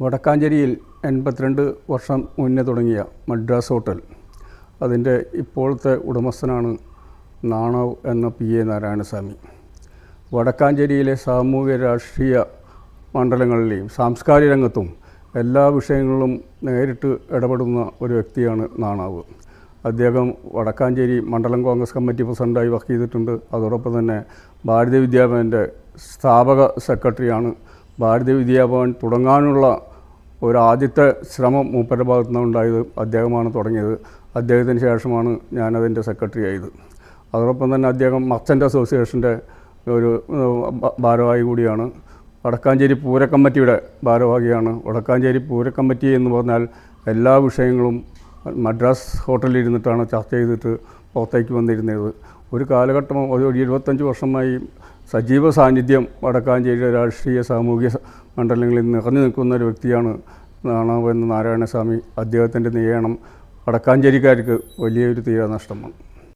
വടക്കാഞ്ചേരിയിൽ 82 വർഷം മുന്നേ തുടങ്ങിയ മദ്രാസ് ഹോട്ടൽ അതിൻ്റെ ഇപ്പോഴത്തെ ഉടമസ്ഥനാണ് നാണവ് എന്ന PA നാരായണസ്വാമി. വടക്കാഞ്ചേരിയിലെ സാമൂഹിക രാഷ്ട്രീയ മണ്ഡലങ്ങളിലെയും സാംസ്കാരിക രംഗത്തും എല്ലാ വിഷയങ്ങളിലും നേരിട്ട് ഇടപെടുന്ന ഒരു വ്യക്തിയാണ് നാണവ്. അദ്ദേഹം വടക്കാഞ്ചേരി മണ്ഡലം കോൺഗ്രസ് കമ്മിറ്റി പ്രസിഡൻ്റായി വർക്ക് ചെയ്തിട്ടുണ്ട്. അതോടൊപ്പം തന്നെ ഭാരതീയ വിദ്യാഭവൻ്റെ സ്ഥാപക സെക്രട്ടറിയാണ്. ഭാരതീയ വിദ്യാഭവൻ തുടങ്ങാനുള്ള ആദ്യത്തെ ശ്രമം മൂപ്പരുടെ ഭാഗത്തു നിന്നുണ്ടായത് അദ്ദേഹമാണ് തുടങ്ങിയത്. അദ്ദേഹത്തിന് ശേഷമാണ് ഞാനതിൻ്റെ സെക്രട്ടറി ആയത്. അതോടൊപ്പം തന്നെ അദ്ദേഹം മർച്ചൻ്റ് അസോസിയേഷൻ്റെ ഒരു ഭാരവാഹി കൂടിയാണ്. വടക്കാഞ്ചേരി പൂര കമ്മിറ്റിയുടെ ഭാരവാഹിയാണ്. വടക്കാഞ്ചേരി പൂര കമ്മിറ്റി എന്ന് പറഞ്ഞാൽ എല്ലാ വിഷയങ്ങളും മദ്രാസ് ഹോട്ടലിൽ ഇരുന്നിട്ടാണ് ചർച്ച ചെയ്തിട്ട് പുറത്തേക്ക് വന്നിരുന്നത്. ഒരു കാലഘട്ടം ഒരു 25 വർഷമായി സജീവ സാന്നിധ്യം വടക്കാഞ്ചേരിയുടെ രാഷ്ട്രീയ സാമൂഹിക മണ്ഡലങ്ങളിൽ നിറഞ്ഞു നിൽക്കുന്ന ഒരു വ്യക്തിയാണ് നാണവ് എന്ന നാരായണസ്വാമി. അദ്ദേഹത്തിൻ്റെ നിര്യാണം വടക്കാഞ്ചേരിക്കാർക്ക് വലിയൊരു തീരാനഷ്ടമാണ്.